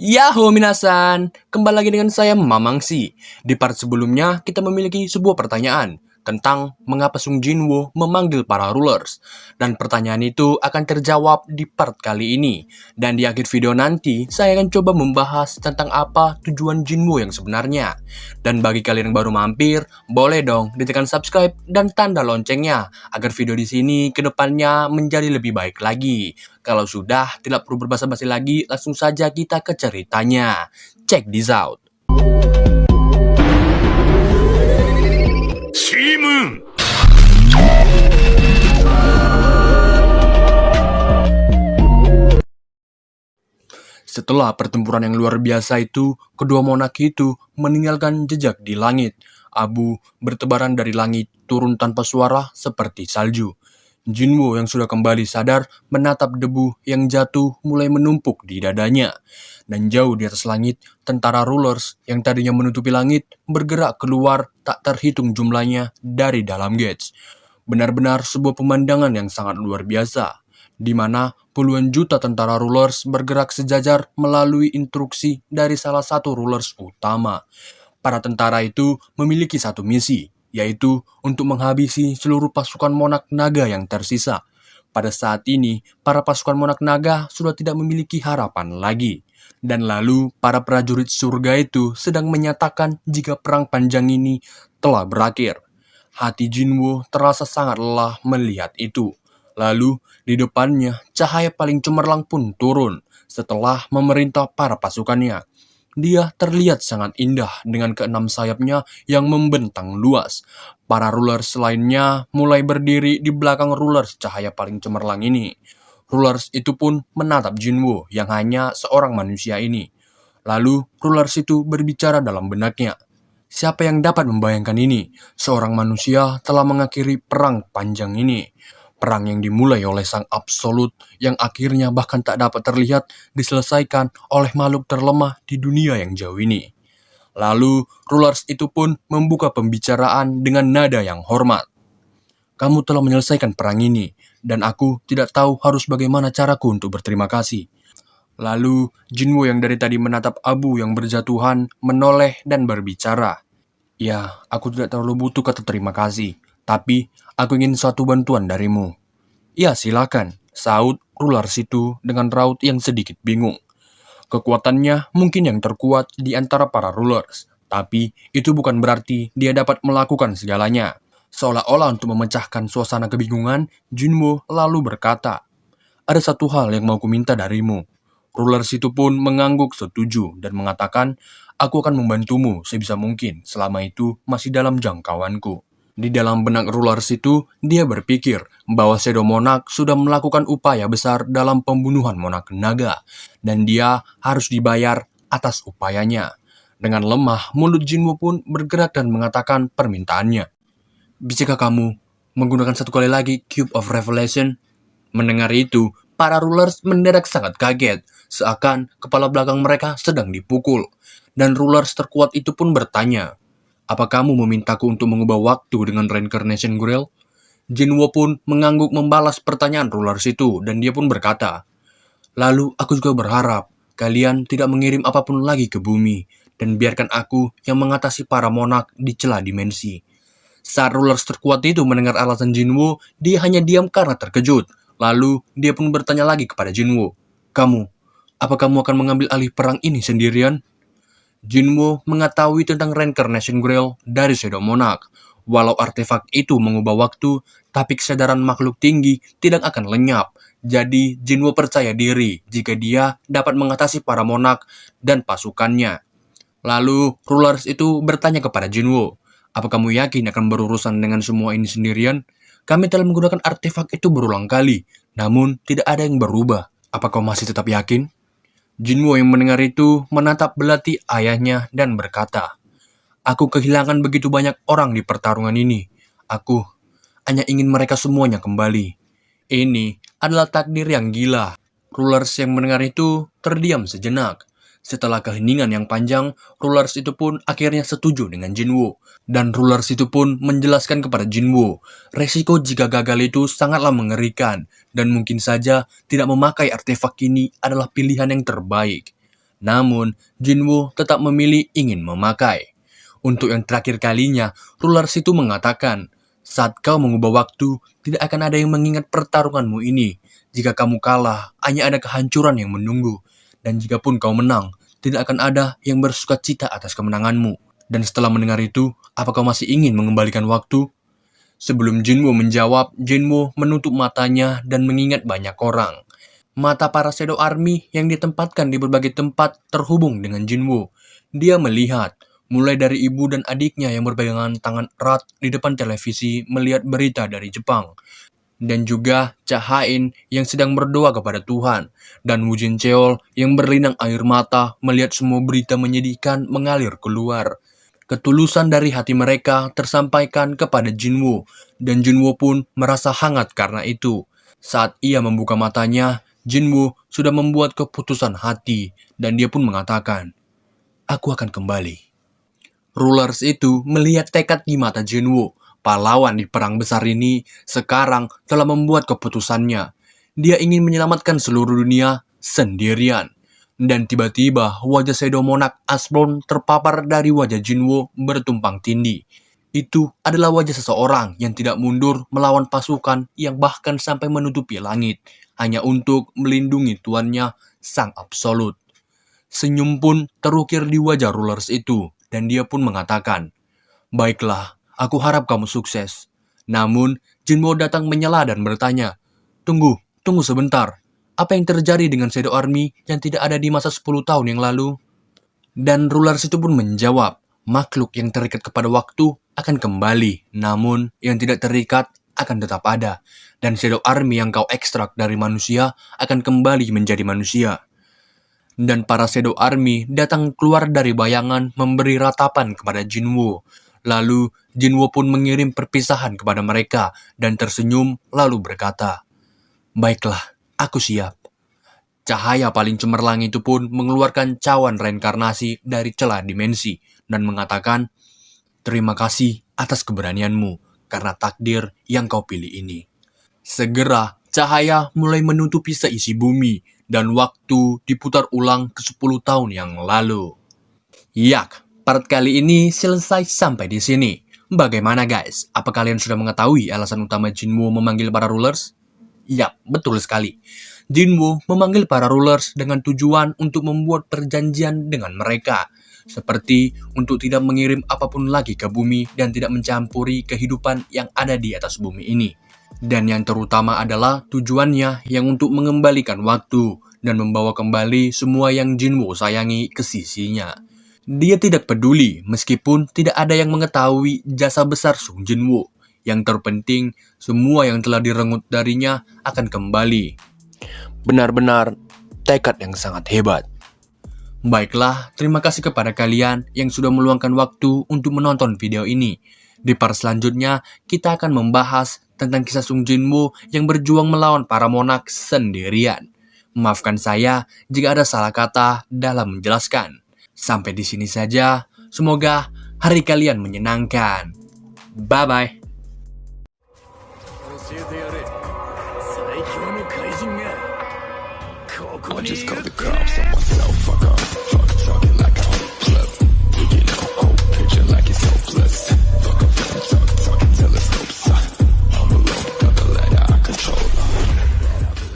Yahoo minasan, kembali lagi dengan saya Mamangsi. Di part sebelumnya kita memiliki sebuah pertanyaan tentang mengapa Sung Jinwoo memanggil para rulers. Dan pertanyaan itu akan terjawab di part kali ini. Dan di akhir video nanti saya akan coba membahas tentang apa tujuan Jinwoo yang sebenarnya. Dan bagi kalian yang baru mampir, boleh dong ditekan subscribe dan tanda loncengnya agar video di sini kedepannya menjadi lebih baik lagi. Kalau sudah, tidak perlu berbasa-basi lagi, langsung saja kita ke ceritanya. Check this out. Shimun! Setelah pertempuran yang luar biasa itu, kedua monarki itu meninggalkan jejak di langit. Abu bertebaran dari langit turun tanpa suara seperti salju. Jinwoo yang sudah kembali sadar menatap debu yang jatuh mulai menumpuk di dadanya. Dan jauh di atas langit, tentara rulers yang tadinya menutupi langit bergerak keluar tak terhitung jumlahnya dari dalam gates. Benar-benar sebuah pemandangan yang sangat luar biasa, di mana puluhan juta tentara rulers bergerak sejajar melalui instruksi dari salah satu rulers utama. Para tentara itu memiliki satu misi, yaitu untuk menghabisi seluruh pasukan Monark Naga yang tersisa. Pada saat ini, para pasukan Monark Naga sudah tidak memiliki harapan lagi. Dan lalu, para prajurit surga itu sedang menyatakan jika perang panjang ini telah berakhir. Hati Jinwoo terasa sangat lelah melihat itu. Lalu, di depannya, cahaya paling cemerlang pun turun setelah memerintah para pasukannya. Dia terlihat sangat indah dengan keenam sayapnya yang membentang luas. Para rulers lainnya mulai berdiri di belakang rulers cahaya paling cemerlang ini. Rulers itu pun menatap Jinwoo yang hanya seorang manusia ini. Lalu, rulers itu berbicara dalam benaknya. Siapa yang dapat membayangkan ini? Seorang manusia telah mengakhiri perang panjang ini. Perang yang dimulai oleh sang absolut yang akhirnya bahkan tak dapat terlihat diselesaikan oleh makhluk terlemah di dunia yang jauh ini. Lalu, rulers itu pun membuka pembicaraan dengan nada yang hormat. Kamu telah menyelesaikan perang ini, dan aku tidak tahu harus bagaimana caraku untuk berterima kasih. Lalu, Jinwoo yang dari tadi menatap abu yang berjatuhan, menoleh dan berbicara. Ya, aku tidak terlalu butuh kata terima kasih, tapi aku ingin suatu bantuan darimu. Ya, silakan, saut rulers itu dengan raut yang sedikit bingung. Kekuatannya mungkin yang terkuat di antara para rulers, tapi itu bukan berarti dia dapat melakukan segalanya. Seolah-olah untuk memecahkan suasana kebingungan, Jinwoo lalu berkata, ada satu hal yang mau kuminta darimu. Rulers itu pun mengangguk setuju dan mengatakan, aku akan membantumu sebisa mungkin selama itu masih dalam jangkauanku. Di dalam benak rulers itu, dia berpikir bahwa Shadow Monarch sudah melakukan upaya besar dalam pembunuhan Monarch Naga, dan dia harus dibayar atas upayanya. Dengan lemah, mulut Jinwoo pun bergerak dan mengatakan permintaannya. Bisakah kamu menggunakan satu kali lagi Cube of Revelation? Mendengar itu, para rulers mendadak sangat kaget, seakan kepala belakang mereka sedang dipukul. Dan rulers terkuat itu pun bertanya, apa kamu memintaku untuk mengubah waktu dengan Reincarnation Grill? Jinwoo pun mengangguk membalas pertanyaan rulers itu, dan dia pun berkata, lalu aku juga berharap kalian tidak mengirim apapun lagi ke bumi, dan biarkan aku yang mengatasi para monark di celah dimensi. Saat rulers terkuat itu mendengar alasan Jinwoo, dia hanya diam karena terkejut. Lalu, dia pun bertanya lagi kepada Jinwoo, apa kamu akan mengambil alih perang ini sendirian? Jinwoo mengetahui tentang Reincarnation Grill dari Shadow Monarch. Walau artefak itu mengubah waktu, tapi kesadaran makhluk tinggi tidak akan lenyap. Jadi, Jinwoo percaya diri jika dia dapat mengatasi para monark dan pasukannya. Lalu, rulers itu bertanya kepada Jinwoo, apa kamu yakin akan berurusan dengan semua ini sendirian? Kami telah menggunakan artefak itu berulang kali, namun tidak ada yang berubah. Apa kau masih tetap yakin? Jinwoo yang mendengar itu menatap belati ayahnya dan berkata, aku kehilangan begitu banyak orang di pertarungan ini. Aku hanya ingin mereka semuanya kembali. Ini adalah takdir yang gila. Rulers yang mendengar itu terdiam sejenak. Setelah keheningan yang panjang, rulers itu pun akhirnya setuju dengan Jinwoo. Dan rulers itu pun menjelaskan kepada Jinwoo, resiko jika gagal itu sangatlah mengerikan, dan mungkin saja tidak memakai artefak ini adalah pilihan yang terbaik. Namun, Jinwoo tetap memilih ingin memakai. Untuk yang terakhir kalinya, Rulers itu mengatakan, saat kau mengubah waktu, tidak akan ada yang mengingat pertarunganmu ini. Jika kamu kalah, hanya ada kehancuran yang menunggu. Dan jika pun kau menang, tidak akan ada yang bersuka cita atas kemenanganmu. Dan setelah mendengar itu, apa kau masih ingin mengembalikan waktu? Sebelum Jinwoo menjawab, Jinwoo menutup matanya dan mengingat banyak orang. Mata para Shadow Army yang ditempatkan di berbagai tempat terhubung dengan Jinwoo. Dia melihat, mulai dari ibu dan adiknya yang berpegangan tangan erat di depan televisi melihat berita dari Jepang. Dan juga Cha Hain yang sedang berdoa kepada Tuhan. Dan Woo Jin Cheol yang berlinang air mata melihat semua berita menyedihkan mengalir keluar. Ketulusan dari hati mereka tersampaikan kepada Jinwoo. Dan Jinwoo pun merasa hangat karena itu. Saat ia membuka matanya, Jinwoo sudah membuat keputusan hati dan dia pun mengatakan, "Aku akan kembali." Rulers itu melihat tekad di mata Jinwoo. Pahlawan di perang besar ini sekarang telah membuat keputusannya. Dia ingin menyelamatkan seluruh dunia sendirian. Dan tiba-tiba wajah Shadow Monarch Ashborn terpapar dari wajah Jinwoo bertumpang tindih. Itu adalah wajah seseorang yang tidak mundur melawan pasukan yang bahkan sampai menutupi langit, hanya untuk melindungi tuannya, Sang Absolut. Senyum pun terukir di wajah Rulers itu, dan dia pun mengatakan, "Baiklah, aku harap kamu sukses." Namun, Jinwoo datang menyela dan bertanya, Tunggu sebentar. Apa yang terjadi dengan Shadow Army yang tidak ada di masa 10 tahun yang lalu?" Dan Rulers itu pun menjawab, makhluk yang terikat kepada waktu akan kembali, namun yang tidak terikat akan tetap ada. Dan Shadow Army yang kau ekstrak dari manusia akan kembali menjadi manusia. Dan para Shadow Army datang keluar dari bayangan memberi ratapan kepada Jinwoo. Lalu Jinwoo pun mengirim perpisahan kepada mereka dan tersenyum lalu berkata, "Baiklah, aku siap." Cahaya paling cemerlang itu pun mengeluarkan cawan reinkarnasi dari celah dimensi dan mengatakan, "Terima kasih atas keberanianmu karena takdir yang kau pilih ini." Segera, cahaya mulai menutupi seisi bumi dan waktu diputar ulang ke 10 tahun yang lalu. Yak, part kali ini selesai sampai di sini. Bagaimana guys? Apa kalian sudah mengetahui alasan utama Jinwoo memanggil para rulers? Yap, betul sekali. Jinwoo memanggil para rulers dengan tujuan untuk membuat perjanjian dengan mereka. Seperti untuk tidak mengirim apapun lagi ke bumi dan tidak mencampuri kehidupan yang ada di atas bumi ini. Dan yang terutama adalah tujuannya yang untuk mengembalikan waktu dan membawa kembali semua yang Jinwoo sayangi ke sisinya. Dia tidak peduli meskipun tidak ada yang mengetahui jasa besar Sung Jinwoo. Yang terpenting, semua yang telah direngut darinya akan kembali. Benar-benar tekad yang sangat hebat. Baiklah, terima kasih kepada kalian yang sudah meluangkan waktu untuk menonton video ini. Di part selanjutnya, kita akan membahas tentang kisah Sung Jinwoo yang berjuang melawan para monark sendirian. Maafkan saya jika ada salah kata dalam menjelaskan. Sampai di sini saja, semoga hari kalian menyenangkan. Bye-bye. 教えてやれ最強の怪人がここにいるって。